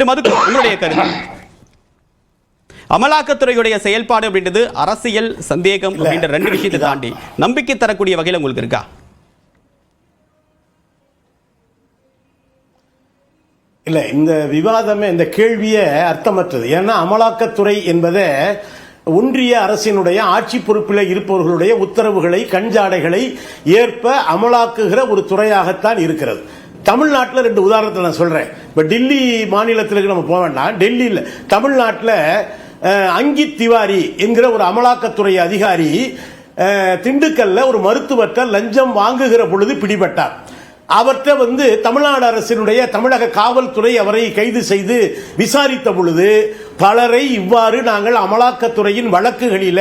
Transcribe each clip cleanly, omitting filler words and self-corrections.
திரு மதுக்கு உங்களுடைய கருத்து. அமலாக்கத்துறையுடைய செயல்பாடு அப்படின்றது அரசியல் சந்தேகம் அப்படின்ற ரெண்டு விஷயத்தை தாண்டி நம்பிக்கை தரக்கூடிய வகையில் உங்களுக்கு இருக்கா? இல்ல, இந்த விவாதமே, இந்த கேள்வியே அர்த்தமற்றது. ஏன்னா அமலாக்கத்துறை என்பதை ஒன்றிய அரசினுடைய ஆட்சி பொறுப்பில் இருப்பவர்களுடைய உத்தரவுகளை, கஞ்சாடைகளை ஏற்ப அமலாக்குகிற ஒரு துறையாகத்தான் இருக்கிறது. தமிழ்நாட்டில் ரெண்டு உதாரணத்தை நான் சொல்றேன். இப்ப டெல்லி மாநிலத்திற்கு நம்ம போக வேண்டாம். டெல்லியில், தமிழ்நாட்டில் அங்கித் திவாரி என்கிற ஒரு அமலாக்கத்துறை அதிகாரி திண்டுக்கல்ல ஒரு மருத்துவர்கிட்ட லஞ்சம் வாங்குகிற பொழுது பிடிபட்டார். அவர்கிட்ட தமிழ்நாடு அரசினுடைய தமிழக காவல்துறை அவரை கைது செய்து விசாரித்த பொழுது பலரை இவ்வாறு நாங்கள் அமலாக்கத்துறையின் வழக்குகளில்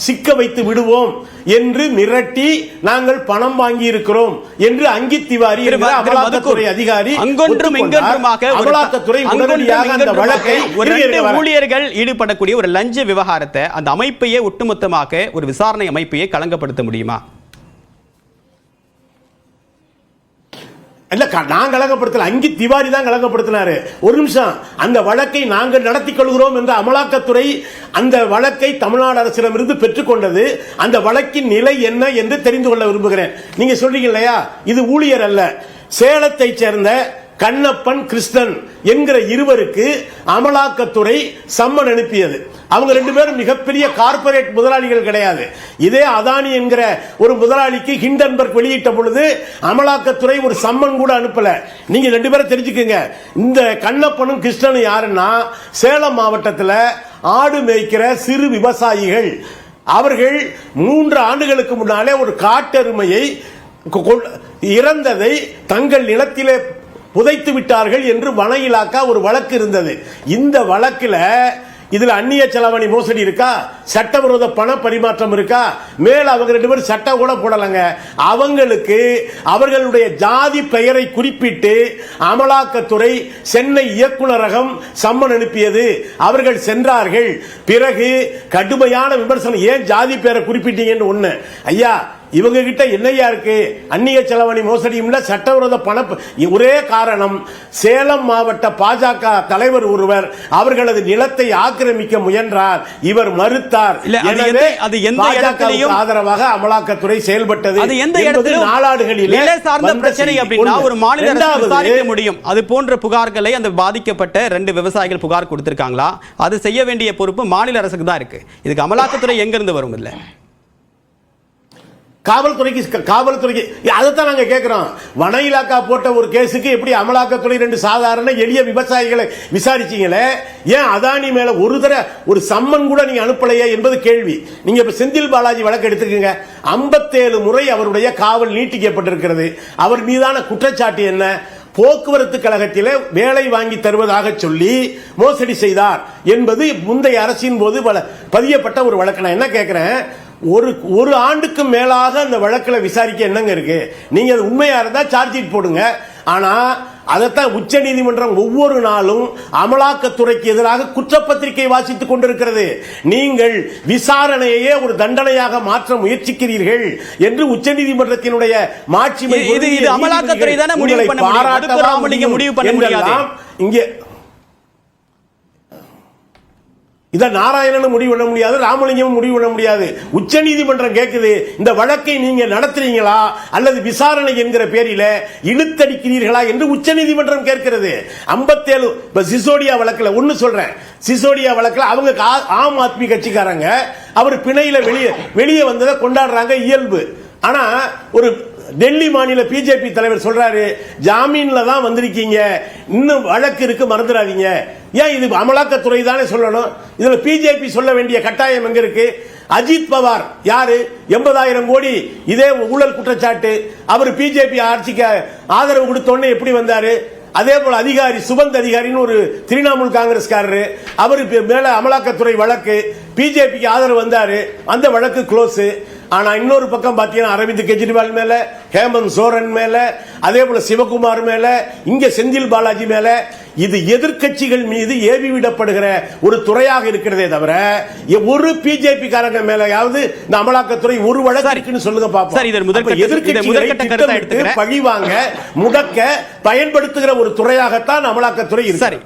சிக்க வைத்து விடுவோம் என்று மிரட்டி நாங்கள் பணம் வாங்கி இருக்கிறோம் என்று அங்கித் திவாரி அமலாக்கத்துறை அதிகாரி அமலாக்கத்துறை உடனடியாக அந்த வழக்கை ஊழியர்கள் ஈடுபடக்கூடிய ஒரு லஞ்ச விவகாரத்தை அந்த அமைப்பையே ஒட்டுமொத்தமாக ஒரு விசாரணை அமைப்பையே களங்கப்படுத்த முடியுமா? இல்ல, நான் கலங்கப்படுத்தல, அங்கித் திவாரி தான் கலங்கப்படுத்தினாரு. ஒரு நிமிஷம், அந்த வழக்கை நாங்கள் நடத்திக் கொள்கிறோம் என்ற அமலாக்கத்துறை அந்த வழக்கை தமிழ்நாடு அரசிடமிருந்து பெற்றுக்கொண்டது. அந்த வழக்கின் நிலை என்ன என்று தெரிந்து கொள்ள விரும்புகிறேன். நீங்க சொல்றீங்க இல்லையா, இது ஊழியர் அல்ல, சேலத்தை சேர்ந்த கண்ணப்பன், கிருஷ்ணன் என்கிற இருவருக்கு அமலாக்கத்துறை சம்மன் அனுப்பியது. அவங்க ரெண்டு பேரும் மிகப்பெரிய கார்பரேட் முதலாளிகள் கிடையாது. இதே அதானி என்கிற ஒரு முதலாளிக்கு ஹிண்டன்பர்க் வெளியிட்ட பொழுது அமலாக்கத்துறை ஒரு சம்மன் கூட அனுப்பல. நீங்க ரெண்டு பேரும் தெரிஞ்சுக்கங்க. இந்த கண்ணப்பனும் கிருஷ்ணனும் யாருன்னா, சேலம் மாவட்டத்தில் ஆடு மேய்க்கிற சிறு விவசாயிகள். அவர்கள் 3 ஆண்டுகளுக்கு முன்னாலே ஒரு காட்டெருமையை இறந்ததை தங்கள் நிலத்திலே புதைத்து விட்டார்கள் என்று வன இலாக்கா ஒரு வழக்கு இருந்தது. இந்த வழக்கில் இதுல அந்நிய செலாவணி மோசடி இருக்கா, சட்டவிரோத பண பரிமாற்றம் இருக்கா, மேல அவங்க ரெண்டு பேரும் சட்டம் கூட போடலங்க. அவங்களுக்கு அவர்களுடைய ஜாதி பெயரை குறிப்பிட்டு அமலாக்கத்துறை சென்னை இயக்குநரகம் சம்மன் அனுப்பியது. அவர்கள் சென்றார்கள். பிறகு கடுமையான விமர்சனம், ஏன் ஜாதி பெயரை குறிப்பிட்டீங்கன்னு. ஒண்ணு, ஐயா இவங்க கிட்ட என்னையா இருக்கு, அந்நிய செலவணி மோசடியும் இல்ல, சட்டவிரோத பண, ஒரே காரணம் சேலம் மாவட்ட பாஜக தலைவர் ஒருவர் அவர்களது நிலத்தை ஆக்கிரமிக்க முயன்றார், இவர் மறுத்தார். எனவே ஆதரவாக அமலாக்கத்துறை செயல்பட்டது. நாளாடுகளில் பிரச்சனை அப்படின்னா ஒரு மாநில விசாரிக்க முடியும். அது போன்ற புகார்களை அந்த பாதிக்கப்பட்ட 2 விவசாயிகள் புகார் கொடுத்திருக்காங்களா, அது செய்ய வேண்டிய பொறுப்பு மாநில அரசுக்கு தான் இருக்கு. இதுக்கு அமலாக்கத்துறை எங்க இருந்து வரும்? இல்ல, காவல்துறைக்கு அதைத்தான் நாங்க கேட்கிறோம். வன இலாக்கா போட்ட ஒரு கேஸுக்கு எப்படி அமலாக்கத்துறை 2 சாதாரண எளிய விவசாயிகளை விசாரிச்சீங்களே, ஏன் அதானி மேல ஒரு சம்மன் கூட நீங்க அனுப்பலையே என்பது கேள்வி. நீங்க இப்ப செந்தில் பாலாஜி வழக்கு எடுத்துக்கங்க. 57 முறை அவருடைய காவல் நீட்டிக்கப்பட்டிருக்கிறது. அவர் மீதான குற்றச்சாட்டு என்ன? போக்குவரத்து கழகத்திலே வேலை வாங்கி தருவதாக சொல்லி மோசடி செய்தார் என்பது முந்தைய அரசின் போது பதியப்பட்ட ஒரு வழக்கு. நான் என்ன கேட்கிறேன், ஒரு ஆண்டுக்கு மேலாக அந்த வழக்கில் விசாரிக்க என்னங்க இருக்கு? நீங்க அது உண்மையா இருந்தா சார்ஜ் ஷீட் போடுங்க. ஆனா அதைத்தான் உச்ச நீதிமன்றம் ஒவ்வொரு நாளும் அமலாக்கத்துறைக்கு எதிராக குற்றப்பத்திரிகை வாசித்துக் கொண்டிருக்கிறது. நீங்கள் விசாரணையே ஒரு தண்டனையாக மாற்ற முயற்சிக்கிறீர்கள் என்று உச்ச நீதிமன்றத்தினுடைய மாட்சிமை அமலாக்கத்துறை தானே முடிவு பண்ண முடியாது. இங்கே இத நாராயணன் முடிவு பண்ண முடியாது, ராமலிங்கம் முடிவு பண்ண முடியாது. உச்ச நீதிமன்றம் கேட்குது, இந்த வழக்கை நீங்க நடத்துறீங்களா அல்லது விசாரணை என்கிற பேரில் இழுத்தடிக்கிறீர்களா என்று உச்ச நீதிமன்றம் கேட்கிறது. 57 சிசோடியா வழக்கில் ஒன்னு சொல்றேன். சிசோடியா வழக்கில் அவங்க ஆம் ஆத்மி கட்சிக்காரங்க அவர் பிணையில வெளியே வந்ததை கொண்டாடுறாங்க, இயல்பு. ஆனா ஒரு டெல்லி மாநில பிஜேபி தலைவர் சொல்றாரு, ஜாமீன்ல தான் வந்திருக்கீங்க, இன்னும் வழக்கு இருக்கு, மறந்துடாதீங்க. ஏன் இது அமலாக்கத்துறை தானே சொல்லணும்? இதுல பிஜேபி சொல்ல வேண்டிய கட்டாயம் எங்க இருக்கு? அஜித் பவார் யாரு? 80,000 கோடி இதே ஊழல் குற்றச்சாட்டு. அவர் பிஜேபி ஆட்சிக்கு ஆதரவு கொடுத்தோன்னு எப்படி வந்தாரு? அதே போல அதிகாரி சுபந்த் அதிகாரின்னு ஒரு திரிணாமுல் காங்கிரஸ்காரரு, அவருக்கு மேல அமலாக்கத்துறை வழக்கு, பிஜேபிக்கு ஆதரவு வந்தாரு, அந்த வழக்கு க்ளோஸ். ஆனா இன்னொரு பக்கம் பாத்தீங்கன்னா அரவிந்த் கெஜ்ரிவால் மேல, ஹேமந்த் சோரன் மேல, அதே போல சிவகுமார் மேல, இங்க செந்தில் பாலாஜி மேல, இது எதிர்கட்சிகள் மீது ஏவி விடப்படுகிற ஒரு துறையாக இருக்கிறதே தவிர ஒரு பிஜேபி காரங்க மேலையாவது இந்த அமலாக்கத்துறை ஒரு வழக்கு சொல்லுங்க பாப்போம். எதிர்கட்சிகளை பழிவாங்க, முடக்க பயன்படுத்துகிற ஒரு துறையாகத்தான் அமலாக்கத்துறை இருக்கு.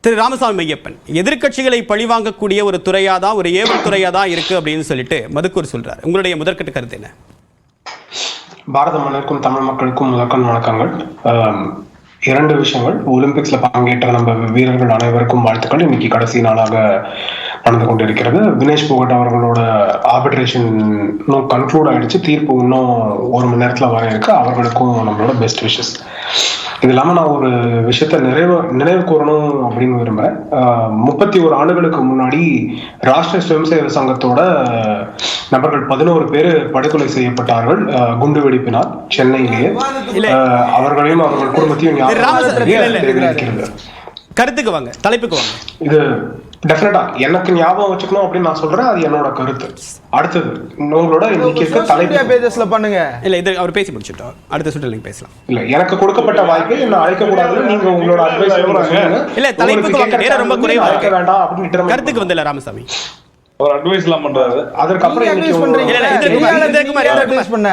திரு ராமசாமி ஐயப்பன், எதிர்க்கட்சிகளை பழிவாங்கக்கூடிய ஒரு துறையா தான், ஒரு ஏவல் துறையா தான் இருக்கு அப்படின்னு சொல்லிட்டு மதுக்கூர் சொல்றாரு. உங்களுடைய முதற்கட்ட கருத்து என்ன? பாரத மன்னருக்கும் தமிழ் மக்களுக்கும் முதற்கண் வணக்கங்கள். இரண்டு விஷயங்கள். ஒலிம்பிக்ஸ்ல பங்கேற்ற நம்ம வீரர்கள் அனைவருக்கும் வாழ்த்துக்கள். இன்னைக்கு கடைசி நாளாக நடந்து கொண்டிருக்கிறது. வினேஷ் போகட் அவர்களோட ஆர்பிட்ரேஷன் இன்னும் கன்க்ளூட் ஆயிடுச்சு. தீர்ப்பு இன்னும் 1 மணி நேரத்துல வர இருக்கு. அவர்களுக்கும் நம்மளோட பெஸ்ட் விஷஸ். இது இல்லாம நான் ஒரு விஷயத்த நினைவு கூறணும் அப்படின்னு விரும்புறேன். 31 ஆண்டுகளுக்கு முன்னாடி ராஷ்டிரிய சுயம்சேவ சங்கத்தோட நபர்கள் 11 பேர் படுகொலை செய்யப்பட்டார்கள் குண்டு வெடிப்பினால் சென்னையிலேயே. அவர்களையும் அவர்கள் குடும்பத்தையும் கருத்துக்கு வாங்க, தலைப்புக்கு வாங்க. இது டெஃபினட்டா எனக்கு ஞாபகம் வச்சுக்கணும் அப்படின்னு நான் சொல்றேன். அது என்னோட கருத்து. அடுத்தது உங்களோட இன்னைக்கு இருக்க தலைப்பு பேஜஸ்ல பண்ணுங்க. இல்ல, இது அவர் பேசி முடிச்சிட்டோம். அடுத்த சுற்றில் நீங்க பேசலாம். இல்ல, எனக்கு கொடுக்கப்பட்ட வாய்ப்பு என்ன அழைக்க கூடாது. நீங்க உங்களோட அட்வைஸ் இல்ல, தலைப்புக்கு வாங்க. நேரம் ரொம்ப குறைவா அழைக்க வேண்டாம் அப்படின்னு கருத்துக்கு வந்தல ராமசாமி. ஒரு அட்வைஸ் எல்லாம் பண்றாரு. அதற்கு அப்புறம் இன்னைக்கு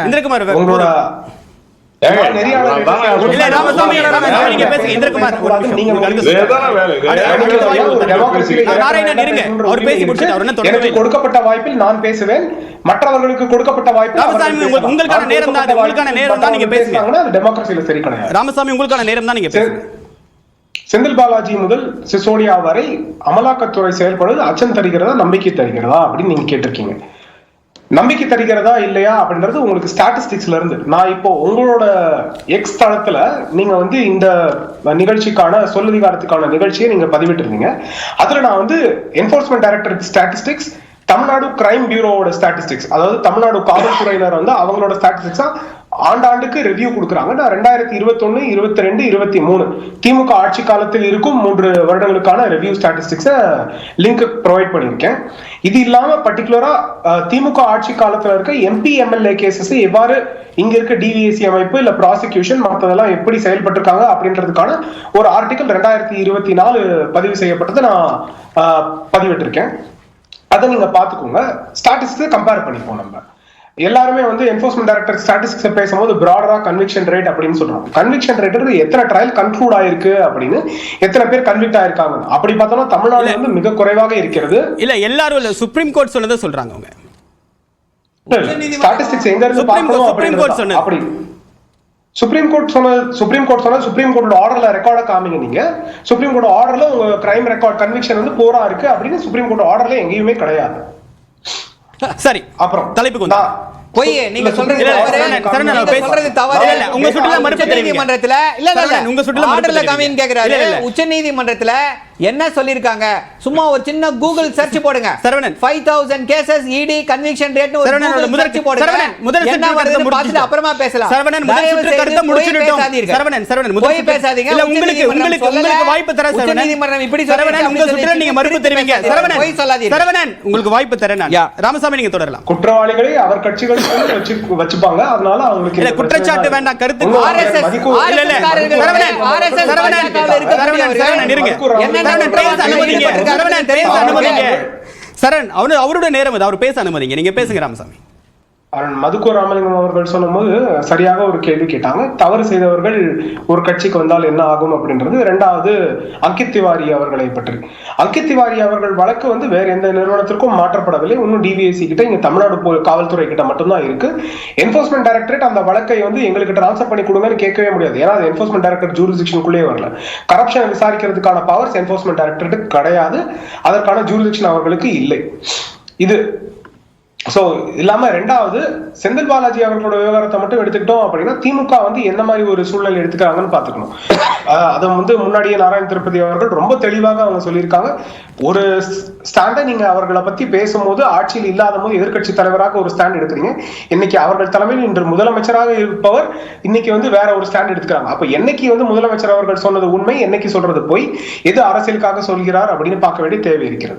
இந்திரகுமார் உங்களோட கொடுக்கப்பட்ட வாய்ப்பில் நான் பேசுவேன். மற்றவர்களுக்கு கொடுக்கப்பட்ட வாய்ப்பில் உங்களுக்கான நேரம் தான். உங்களுக்கான நேரம் தான் நீங்க பேசுங்க. அது டெமோக்ரஸில சரி கிடையாது. ராமசாமி, உங்களுக்கான நேரம் தான் நீங்க பேசுங்க. செந்தில் பாலாஜி முதல் சிசோடியா வரை அமலாக்கத்துறை செயல்படுவது அச்சம் தருகிறதா, நம்பிக்கை தருகிறதா அப்படின்னு நீங்க கேட்டிருக்கீங்க. நம்பிக்கை தருகிறதா இல்லையா அப்படின்றது உங்களுக்கு ஸ்டாட்டிஸ்டிக்ஸ்ல இருந்து. நான் இப்போ உங்களோட எக்ஸ் தளத்துல நீங்க வந்து இந்த நிகழ்ச்சிக்கான சொல்லதிகாரத்துக்கான நிகழ்ச்சியை நீங்க பதிவிட்டிருந்தீங்க. அதுல நான் வந்து enforcement director statistics, Tamil Nadu crime பியூரோவோட ஸ்டாட்டிஸ்டிக்ஸ், அதாவது தமிழ்நாடு காவல்துறையினர் வந்து அவங்களோட ஸ்டாட்டிஸ்டிக்ஸா ஆண்டாண்டுக்கு ரிவ்யூ கொடுக்குறாங்க. நான் 2021, 22, 23 திமுக ஆட்சி காலத்தில் இருக்கும் 3 வருடங்களுக்கான ரிவ்யூ ஸ்டாட்டிஸ்டிக்ஸை லிங்க் ப்ரொவைட் பண்ணியிருக்கேன். இது இல்லாம பர்டிகுலரா திமுக ஆட்சி காலத்துல இருக்க எம்பி எம்எல்ஏ கேசஸ் எவ்வாறு இங்க இருக்க டிவிஎஸ்சி அமைப்பு இல்ல ப்ராசிக்யூஷன் மற்றதெல்லாம் எப்படி செயல்பட்டிருக்காங்க அப்படின்றதுக்கான ஒரு ஆர்டிகல் 2024 பதிவு செய்யப்பட்டதை நான் பதிவிட்டிருக்கேன். அதை நீங்க பாத்துக்கோங்க. ஸ்டாட்டிஸ்டிக்ஸ் கம்பேர் பண்ணிப்போம். நம்ம எல்லாருமே வந்து என்ஃபோர்ஸ்மெண்ட் டைரக்டர் ஸ்டாட்டிஸ்டிக்ஸ் பேசும்போது பிராடரா கன்விக்ஷன் ரேட் அப்படின்னு சொல்றாங்க. கன்விக்ஷன் ரேட் எத்தனை ட்ரையல் கன்க்ளூட் ஆயிருக்கு அப்படின்னு, எத்தனை பேர் கன்விக்ட் ஆயிருக்காங்க அப்படி பார்த்தோம்னா தமிழ்நாடு வந்து மிக குறைவாக இருக்கிறது. இல்ல, எல்லாரும் இல்ல, சுப்ரீம் கோர்ட் சொன்னதை சொல்றாங்க அவங்க. ஸ்டாட்டிஸ்டிக்ஸ் எங்க இருந்து பார்க்கணும் அப்படின்னு அப்படி சுப்ரீம் கோர்ட் சொன்ன சுப்ரீம் கோர்ட்டோட ஆர்டர்ல ரெக்கார்டா காமிங்க. நீங்க சுப்ரீம் கோர்ட் ஆர்டர்ல உங்க கிரைம் ரெக்கார்ட் கன்விக்ஷன் வந்து போரா இருக்கு அப்படின்னு சுப்ரீம் கோர்ட் ஆர்டர்ல எங்கேயுமே கிடையாது. சரி, அப்புறம் தலைப்புக்கு வந்தா பொய் நீங்க சொல்றது தவறு. உங்க சுற்றுலா மறுப்பு நீதிமன்றத்துல இல்ல உங்க சுற்றுலா ஆர்டர்ல காமின்னு கேக்குறாரு. உச்சநீதிமன்றத்துல என்ன சொல்லிருக்காங்க? சும்மா ஒரு சின்ன கூகுள் சர்ச் போடுங்க. 5000 கேसेस ईडी கன்விக்ஷன் ரேட் ஒரு கூகுள் சர்ச் போடுங்க. என்ன வருதுன்னு பார்த்துட்டு அப்புறமா பேசலாம். முதல் சுற்று கருத்தை முடிச்சிட்டோம். போய் பேசாதீங்க. இல்ல, உங்களுக்கு வாய்ப்பு தர சரவணன். நீதிமன்றம் இப்படி சரவணன், உங்க சுற்றுல நீங்க மறுப்பு தெரிவிங்க. சரவணன், போய் சொல்லாதீங்க. சரவணன், உங்களுக்கு வாய்ப்பு தரேன் நான். ராமசாமி, நீங்க தொடரலாம். குற்றவாளிகளை அவர் கட்சிகள் வச்சுப்பாங்க. அதனால அவங்களுக்கு இல்ல, குற்றச்சாட்டு வேண்டாம், கருத்து. சரண், அவருடைய நேரம் அது, அவர் பேச அனுமதிங்க. நீங்க பேசுங்க ராமசாமி. மதுக்கூர் ராமலிங்கம் அவர்கள் சொன்னபோது சரியாக ஒரு கேள்வி கேட்டாங்க. தவறு செய்தவர்கள் ஒரு கட்சிக்கு வந்தால் என்ன ஆகும் அப்படின்றது. இரண்டாவது அங்கித் திவாரி அவர்களை பற்றி. அங்கித் திவாரி அவர்கள் வழக்கு வந்து வேற எந்த நிறுவனத்திற்கும் மாற்றப்படவில்லை. இன்னும் டிவிஎஸ்சி கிட்ட, இங்க தமிழ்நாடு காவல்துறை கிட்ட மட்டும்தான் இருக்கு. என்ஃபோர்ஸ்மெண்ட் டைரக்டரேட் அந்த வழக்கை வந்து எங்களுக்கு டிரான்ஸ்ஃபர் பண்ணி கொடுங்கன்னு கேட்கவே முடியாது. ஏன்னா அது என்ஃபோர்ஸ்மெண்ட் டைரக்டர் ஜூரிஸ்டிக்ஷனுக்குள்ளே வரல. கரப்ஷன் விசாரிக்கிறதுக்கான பவர்ஸ் என்ஃபோர்ஸ்மெண்ட் டைரக்டரேட் கிடையாது. அதற்கான ஜூரிஸ்டிக்ஷன் அவர்களுக்கு இல்லை. இது சோ இல்லாம ரெண்டாவது, செந்தில் பாலாஜி அவர்களோட விவகாரத்தை மட்டும் எடுத்துக்கிட்டோம் அப்படின்னா திமுக வந்து என்ன மாதிரி ஒரு சூழ்நிலை எடுத்துக்கிறாங்கன்னு பாத்துக்கணும். அதை வந்து முன்னாடியே நாராயண திருப்பதி அவர்கள் ரொம்ப தெளிவாக அவங்க சொல்லியிருக்காங்க. ஒரு ஸ்டாண்டை நீங்க அவர்களை பத்தி பேசும்போது ஆட்சியில் இல்லாத போது எதிர்கட்சி தலைவராக ஒரு ஸ்டாண்ட் எடுக்கிறீங்க. இன்னைக்கு அவர்கள் தலைமையில் இன்று முதலமைச்சராக இருப்பவர் இன்னைக்கு வந்து வேற ஒரு ஸ்டாண்ட் எடுத்துக்கிறாங்க. அப்ப என்னைக்கு வந்து முதலமைச்சர் அவர்கள் சொன்னது உண்மை, என்னைக்கு சொல்றது போய், எது அரசியலுக்காக சொல்கிறார் அப்படின்னு பார்க்க வேண்டிய தேவை இருக்கிறது.